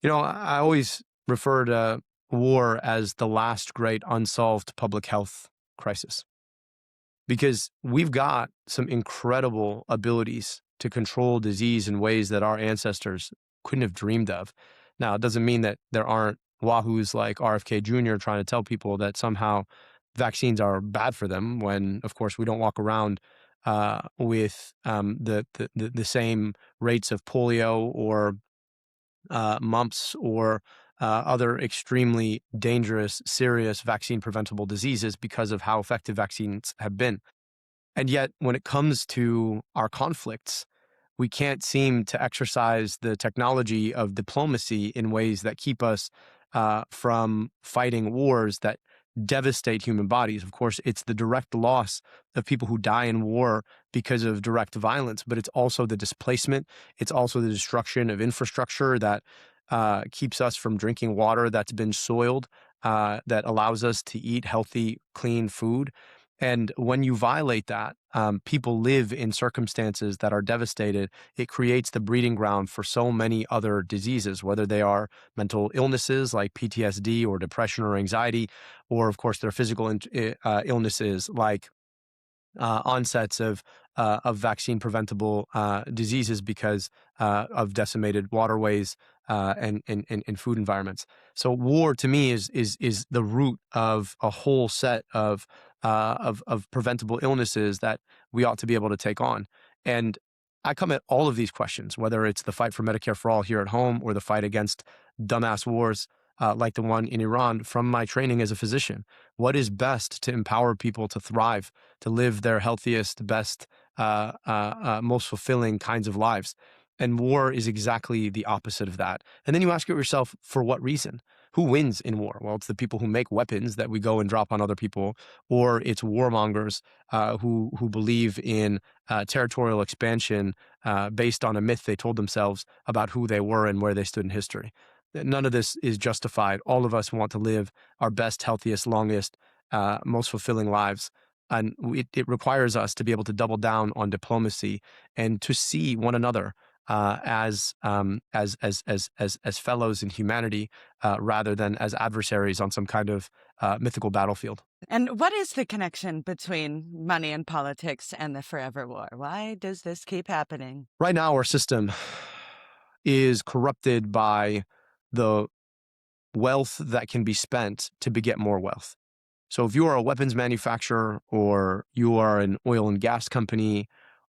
I always refer to war as the last great unsolved public health crisis because we've got some incredible abilities to control disease in ways that our ancestors couldn't have dreamed of. Now, it doesn't mean that there aren't wahoos like RFK Jr. trying to tell people that somehow vaccines are bad for them when, of course, we don't walk around with the same rates of polio or mumps or other extremely dangerous, serious vaccine preventable diseases because of how effective vaccines have been. And yet, when it comes to our conflicts, we can't seem to exercise the technology of diplomacy in ways that keep us from fighting wars that devastate human bodies. Of course, it's the direct loss of people who die in war because of direct violence, but it's also the displacement. It's also the destruction of infrastructure that keeps us from drinking water that's been soiled, that allows us to eat healthy, clean food. And when you violate that, people live in circumstances that are devastated. It creates the breeding ground for so many other diseases, whether they are mental illnesses like PTSD or depression or anxiety, or of course, there are physical illnesses like onsets of vaccine preventable diseases because of decimated waterways and food environments. So war to me is the root of a whole set of preventable illnesses that we ought to be able to take on. And I come at all of these questions, whether it's the fight for Medicare for all here at home or the fight against dumbass wars like the one in Iran, from my training as a physician. What is best to empower people to thrive, to live their healthiest, best, most fulfilling kinds of lives? And war is exactly the opposite of that. And then you ask yourself, for what reason? Who wins in war? Well, it's the people who make weapons that we go and drop on other people, or it's warmongers who believe in territorial expansion based on a myth they told themselves about who they were and where they stood in history. None of this is justified. All of us want to live our best, healthiest, longest, most fulfilling lives. And it requires us to be able to double down on diplomacy and to see one another as fellows in humanity, rather than as adversaries on some kind of mythical battlefield. And what is the connection between money and politics and the forever war? Why does this keep happening? Right now, our system is corrupted by the wealth that can be spent to beget more wealth. So if you are a weapons manufacturer, or you are an oil and gas company,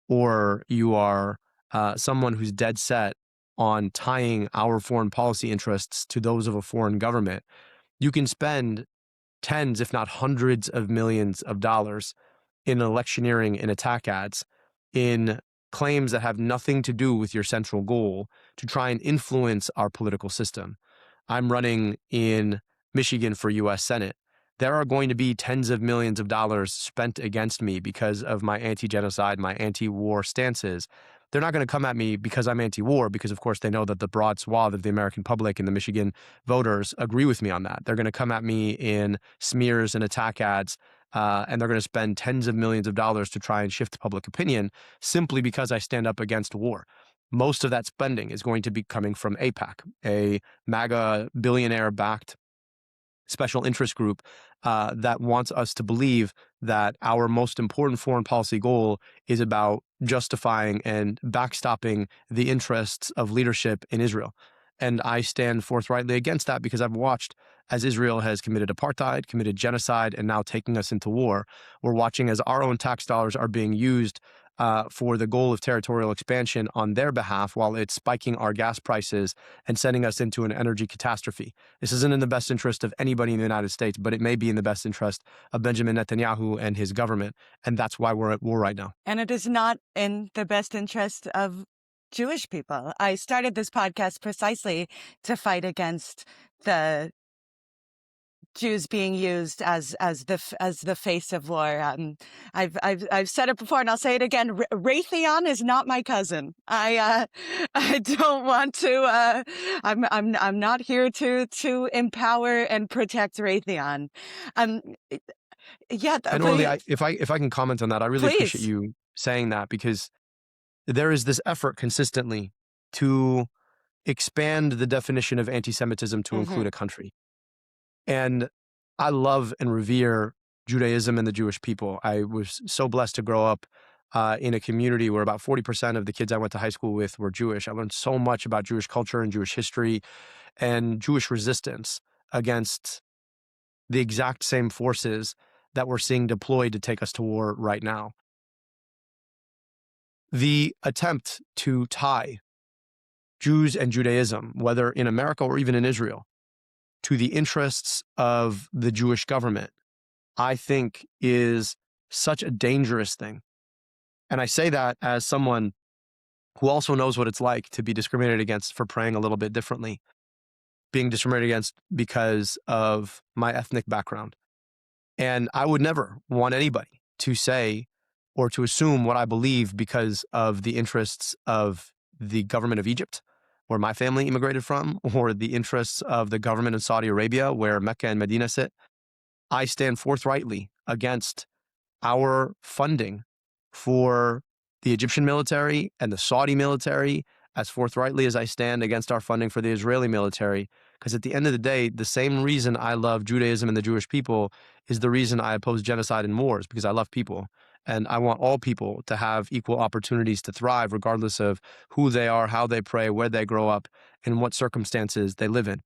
or you are someone who's dead set on tying our foreign policy interests to those of a foreign government, you can spend tens, if not hundreds of millions of dollars in electioneering and attack ads, in claims that have nothing to do with your central goal, to try and influence our political system. I'm running in Michigan for US Senate. There are going to be tens of millions of dollars spent against me because of my anti-genocide, my anti-war stances. They're not going to come at me because I'm anti-war, because of course they know that the broad swath of the American public and the Michigan voters agree with me on that. They're going to come at me in smears and attack ads, and they're going to spend tens of millions of dollars to try and shift public opinion simply because I stand up against war. Most of that spending is going to be coming from AIPAC, a MAGA billionaire-backed special interest group that wants us to believe that our most important foreign policy goal is about justifying and backstopping the interests of leadership in Israel. And I stand forthrightly against that because I've watched as Israel has committed apartheid, committed genocide, and now taking us into war. We're watching as our own tax dollars are being used for the goal of territorial expansion on their behalf, while it's spiking our gas prices and sending us into an energy catastrophe. This isn't in the best interest of anybody in the United States, but it may be in the best interest of Benjamin Netanyahu and his government. And that's why we're at war right now. And it is not in the best interest of Jewish people. I started this podcast precisely to fight against the Jews being used as the face of war. I've said it before, and I'll say it again. Raytheon is not my cousin. I don't want to. I'm not here to empower and protect Raytheon. Yeah. And Orly, if I can comment on that, I really appreciate Please. you saying that, because there is this effort consistently to expand the definition of anti-Semitism to include Hmm. a country. And I love and revere Judaism and the Jewish people. I was so blessed to grow up in a community where about 40% of the kids I went to high school with were Jewish. I learned so much about Jewish culture and Jewish history and Jewish resistance against the exact same forces that we're seeing deployed to take us to war right now. The attempt to tie Jews and Judaism, whether in America or even in Israel, to the interests of the Jewish government, I think is such a dangerous thing. And I say that as someone who also knows what it's like to be discriminated against for praying a little bit differently, being discriminated against because of my ethnic background. And I would never want anybody to say or to assume what I believe because of the interests of the government of Egypt, where my family immigrated from, or the interests of the government in Saudi Arabia, where Mecca and Medina sit. I stand forthrightly against our funding for the Egyptian military and the Saudi military as forthrightly as I stand against our funding for the Israeli military. Because at the end of the day, the same reason I love Judaism and the Jewish people is the reason I oppose genocide and wars, because I love people. And I want all people to have equal opportunities to thrive, regardless of who they are, how they pray, where they grow up, and what circumstances they live in.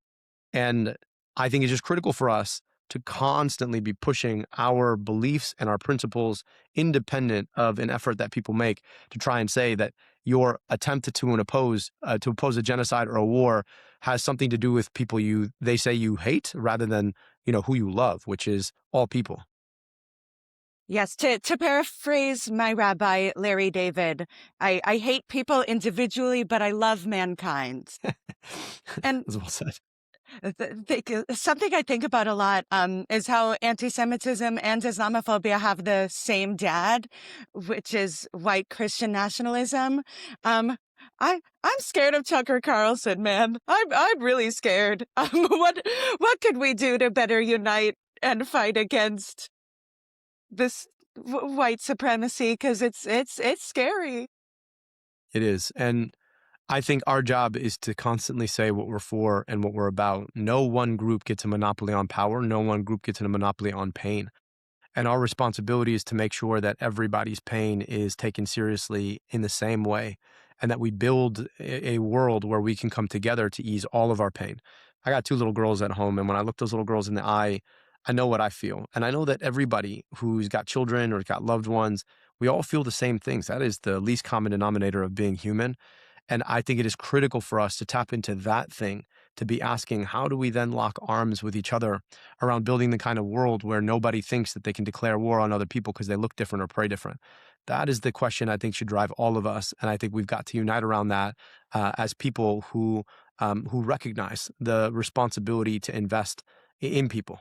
And I think it's just critical for us to constantly be pushing our beliefs and our principles independent of an effort that people make to try and say that your attempt to oppose a genocide or a war has something to do with people they say you hate rather than who you love, which is all people. Yes, to paraphrase my rabbi, Larry David, I hate people individually, but I love mankind. And As well said. something I think about a lot is how anti-Semitism and Islamophobia have the same dad, which is white Christian nationalism. I'm scared of Tucker Carlson, man. I'm really scared. What could we do to better unite and fight against this white supremacy? Because it's scary. It is. And I think our job is to constantly say what we're for and what we're about. No one group gets a monopoly on power. No one group gets a monopoly on pain. And our responsibility is to make sure that everybody's pain is taken seriously in the same way and that we build a world where we can come together to ease all of our pain. I got two little girls at home, and when I look those little girls in the eye, I know what I feel. And I know that everybody who's got children or got loved ones, we all feel the same things. That is the least common denominator of being human. And I think it is critical for us to tap into that thing, to be asking, how do we then lock arms with each other around building the kind of world where nobody thinks that they can declare war on other people because they look different or pray different? That is the question I think should drive all of us. And I think we've got to unite around that as people who recognize the responsibility to invest in people.